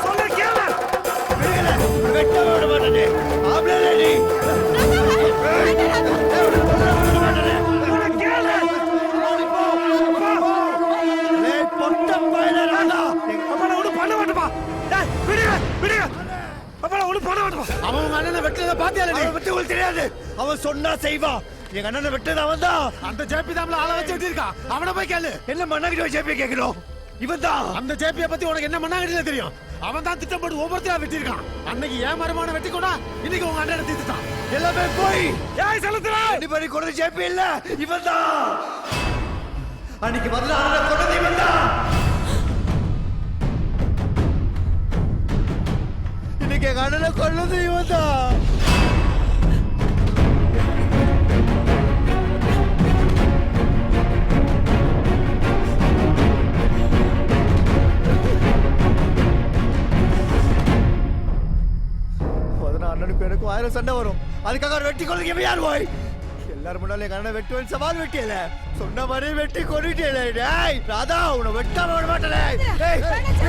சொல்ல கேளு. வெட்ட விட மாட்டேனே. ஆம்பளை நீ. அவன் அண்ணனை வெட்டதை பாத்தியா? தெரியாது. அவன் சொன்னா செய்வான். எங்க அண்ணனை வெட்டது அவன் தான். அந்த ஜேபி தான் ஆளை வச்சு வெட்டிருக்கான். அவனை போய் கேளு. என்ன மண்ணாகிட்ட ஜேபி கேட்கணும்? இவன் தான். அந்த ஜேபியை பத்தி உனக்கு என்ன மண்ணாகிட்ட தெரியும்? அவன் தான் திட்டம் போட்டு ஒவ்வொருத்தரா வெட்டிருக்கான். அன்னைக்கு ஏன் மருமான வெட்டிக்கோனா இன்னைக்கு உங்க அண்ணனை தீர்த்துட்டான். எல்லாமே போய் ஏய் செலுத்துறா. அடிபடி கொண்டு ஜேபி இல்ல, இவன் தான். அன்னைக்கு வரல அண்ணனை கொண்டது இவன் தான். இன்னைக்கு எங்க அண்ணனை கொண்டது இவன் தான். அண்ணனுக்கு எனக்கு 1000 சண்டை வரும். அதுக்காக வெட்டி கொள்ளுங்க யார் போய் எல்லாரும் முன்னாலே கண்ணனை வெட்டுவேன் சவால் வெட்டியல. சொன்ன மாதிரி வெட்டி கொண்டுட்டேல. டேய் ராதா, உன்னை வெட்டாம விட மாட்டேனே. டேய்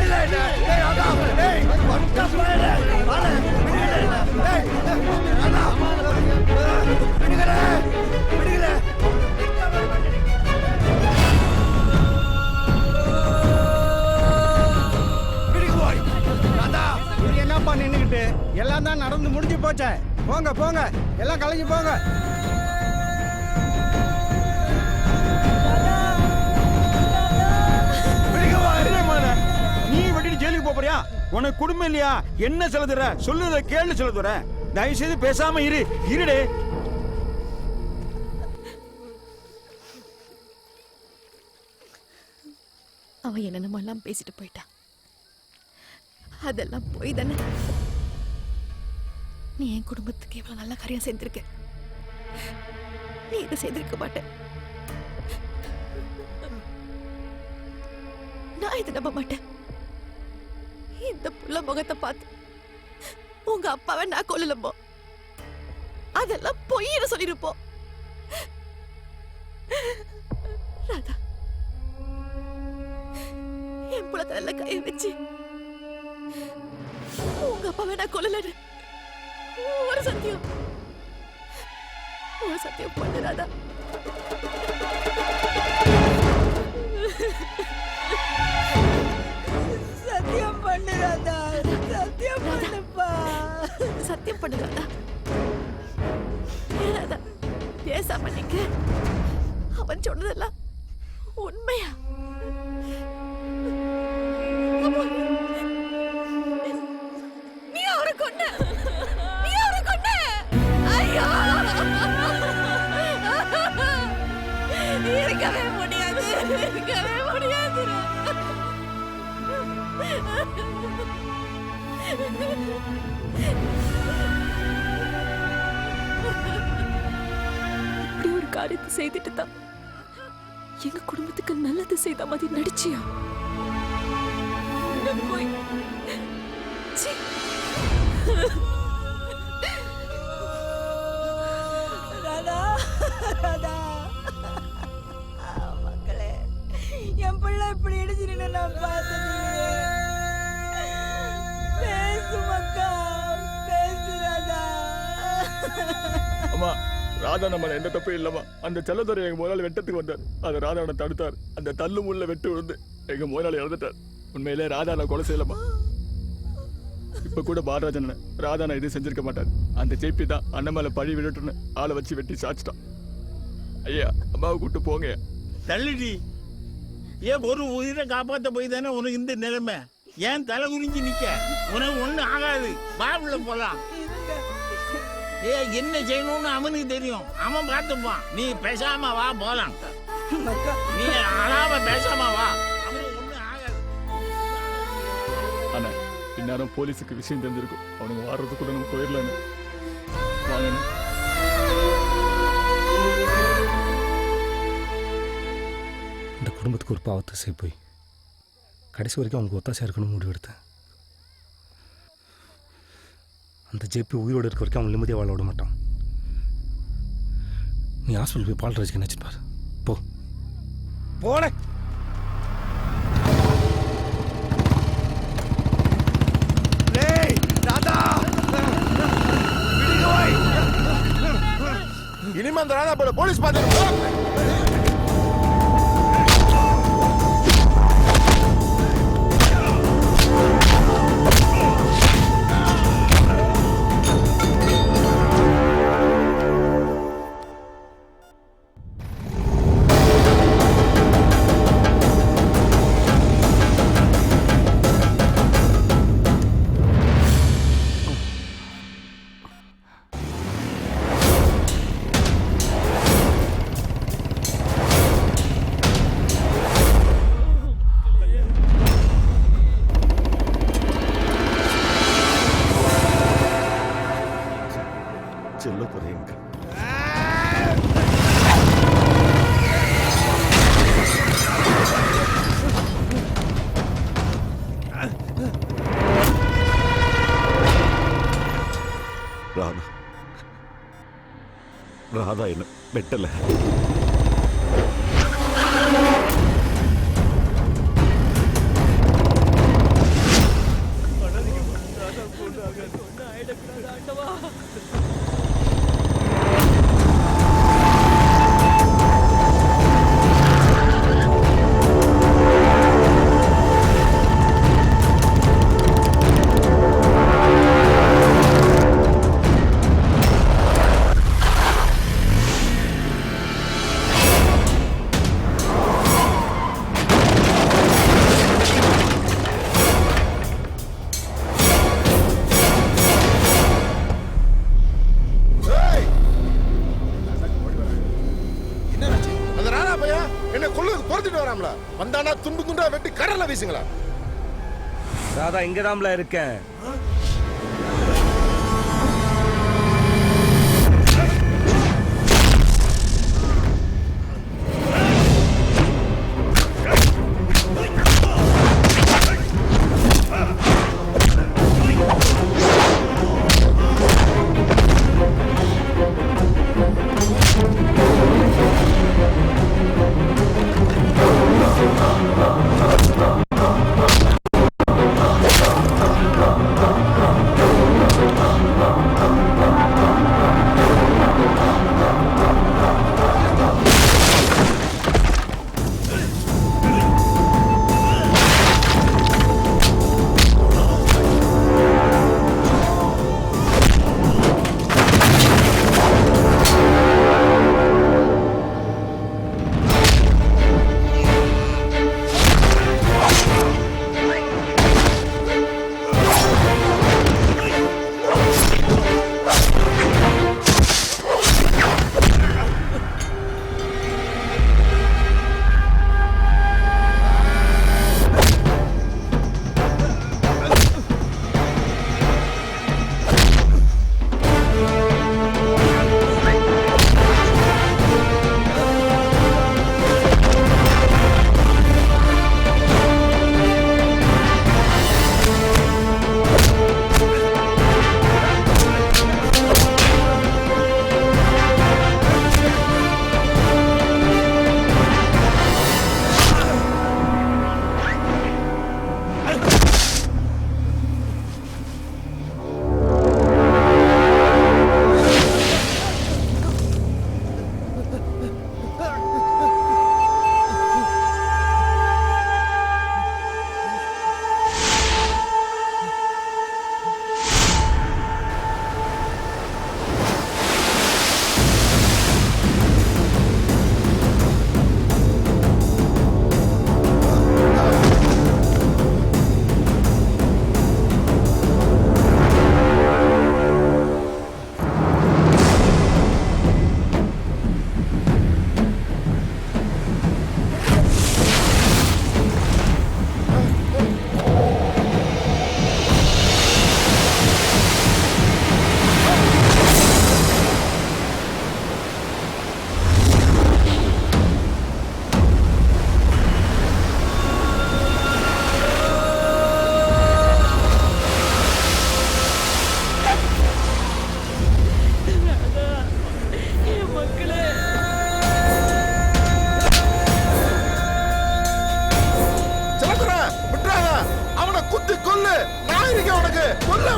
இல்ல இல்ல. டேய் ராதா, டேய் வட்டா போறே. வாடா விடுடா. டேய் ராதா விடுங்கடா. விடுங்கடா. விடுங்க போய். ராதா நீங்க என்னப்பா நின்னுக்கிட்டு? எல்லாம் தான் நடந்து முடிஞ்சு போச்சே. போங்க போங்க, எல்லாம் கலைஞ்சு போங்க. நீ வெட்டிட்டு ஜெயிலுக்கு போறியா? உனக்கு குடும்பம் இல்லையா? என்ன சொல்லுற? சொல்லுறத கேளு சொல்லுற. தயவு செய்து பேசாம இருடே. அவன் என்னென்னமெல்லாம் பேசிட்டு போயிட்டான். அதெல்லாம் போய் தானே. நீ என் குடும்பத்துக்கு இவ்வளவு நல்ல காரியம் செய்திருக்க. நீ இதை செய்திருக்க மாட்டேன். நான் இதை நம்ப மாட்டேன். இந்த புள்ள முகத்தை பார்த்து உங்க அப்பாவை நான் கொல்லலம்போ. அதெல்லாம் பொய்ன்னு சொல்லிருப்போம். ராதா, என் புள்ள தலையில கை வச்சு உங்க அப்பாவை நான் கொல்லலன்னு ஒரு சத்தியம் பண்ணு ராதா. சத்தியம் பண்ணு ராதா. சத்தியம் பண்ணுப்பா. சத்தியம் பண்ணு ராதா. ராதா பேசாம நீங்க அவன் சொன்னதெல்லாம் உண்மையா? நீ அவரை கொன்ன. ஐயோ, இருக்கவே முடியாது. இப்படி ஒரு காரியத்தை செய்துட்டு தான் எங்க குடும்பத்துக்கு நல்லது செய்த மாதிரி நடிச்சியா? போய் மக்களே, என் பிள்ளை இப்படி இடிச்சிருன்னு நான் பார்த்தது. பேசு மக்கா, பேசு ராதா. அம்மா, ராதா நம்மள எந்த தப்பும் இல்லம்மா. அந்த செல்லதுரை எங்க முதலாளி வெட்டத்துக்கு வந்தார். அதை ராதாவை தடுத்தார். அந்த தள்ளு முள்ள வெட்டு விழுந்து எங்க முதலாளி இறந்துட்டார். உண்மையிலே ராதா நான் கொலை செய்யலம்மா. இப்ப கூட பாரராஜன் ராதா நான் எதுவும் செஞ்சிருக்க மாட்டார். அந்த ஜேபி தான் அண்ணன் மேல பழி விடட்டுன்னு ஆளை வச்சு வெட்டி சாச்சிட்டான். ஐயா, அம்மாவை கூட்டு போங்க. தள்ளிடி. ஏன் ஒரு உயிரை காப்பாற்ற போய் தானே உனக்கு இந்த நிலைமை? ஏன் தலை குனிஞ்சு நிக்க? உனக்கு ஒண்ணும் ஆகாது. பாபுல போலாம். என்ன செய்யணும்னு அவனுக்கு தெரியும். அவன் பார்த்துப்பான். நீ பேசாம வா, போலாம். நீ அழாம பேசாம வா. அவனுக்கு ஒண்ணும் ஆகாது. ஆனா இந்நேரம் போலீஸுக்கு விஷயம் தெரிஞ்சிருக்கும். அவனுக்கு வாடுறதுக்குள்ள நம்ம போயிடலாம். வாங்க. இந்த குடும்பத்துக்கு ஒரு பாவத்தை செய்ய போய் கடைசி வரைக்கும் அவனுக்கு ஒத்தாசையாக இருக்கணும்னு முடிவெடுத்தேன். அந்த ஜேபி உயிரோடு இருக்க வரைக்கும் அவன் நிம்மதியாக வாழ விட மாட்டான். நீ ஹாஸ்பிட்டல் போய் பால்ராஜுக்கு நினச்சிப்பார். போ போன அந்த ராதா போல போலீஸ் பாத்துட்டு செல்லதுரை எங்க? ராதா என்ன வெட்டல. வந்தானா துண்டு துண்டா வெட்டி கடல்ல வீசுங்களா? ராதா இங்கதான்ல இருக்கேன். கொல்ல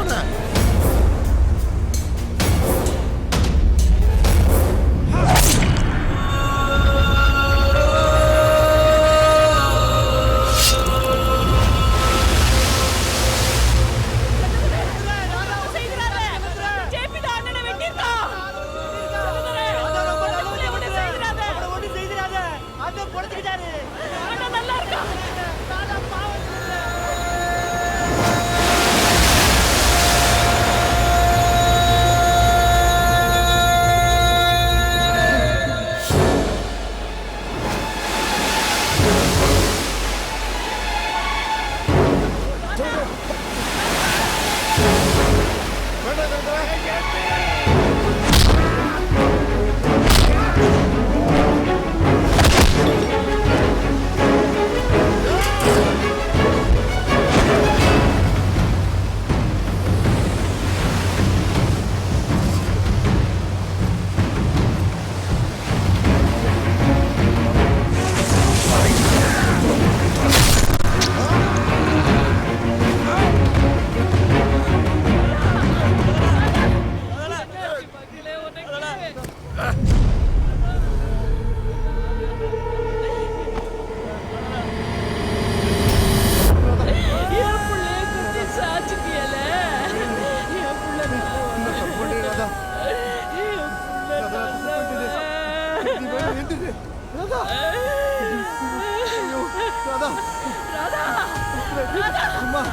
அம்மா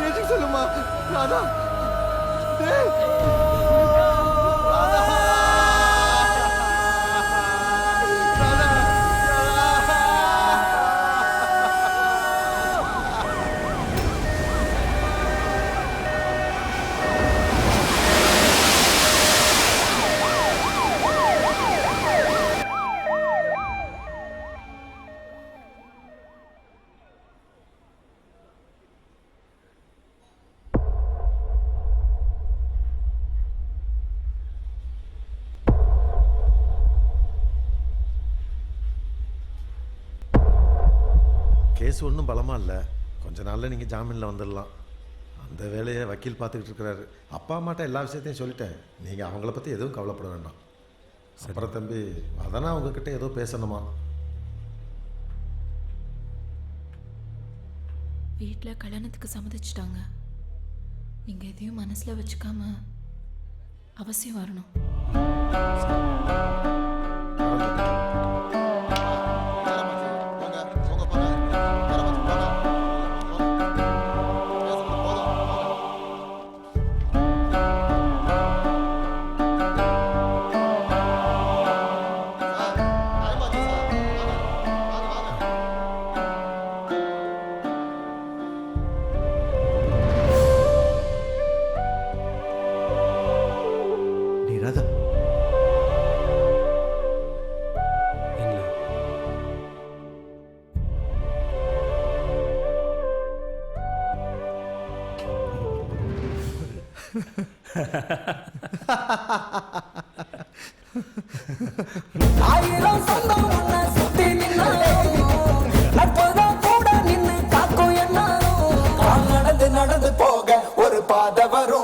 எதுக்கு சொல்லுமா ராதா டேய் ராதா ராதா கேஸ் ஒன்றும் பலமாக இல்லை, கொஞ்ச நாளில் நீங்கள் ஜாமீனில் வந்துடலாம். அந்த வேலையை வக்கீல் பார்த்துக்கிட்டு இருக்கிறாரு. அப்பா அம்மாட்ட எல்லா விஷயத்தையும் சொல்லிட்டேன், நீங்கள் அவங்கள பற்றி எதுவும் கவலைப்பட வேண்டாம். அப்புறம் தம்பி அதனா உங்ககிட்ட ஏதோ பேசணுமா? வீட்டில் கல்யாணத்துக்கு சம்மதிச்சிட்டாங்க. நீங்கள் எதையும் மனசில் வச்சுக்காம அவசியம் வரணும். ராதா இல்லை ஆயிரம் சொந்தம் உன்னை சுத்தி நின்னாலும் நட்புதான் கூட நின்னு காக்கும் என்னாலும் நடந்து நடந்து போக ஒரு பாதை வரும்.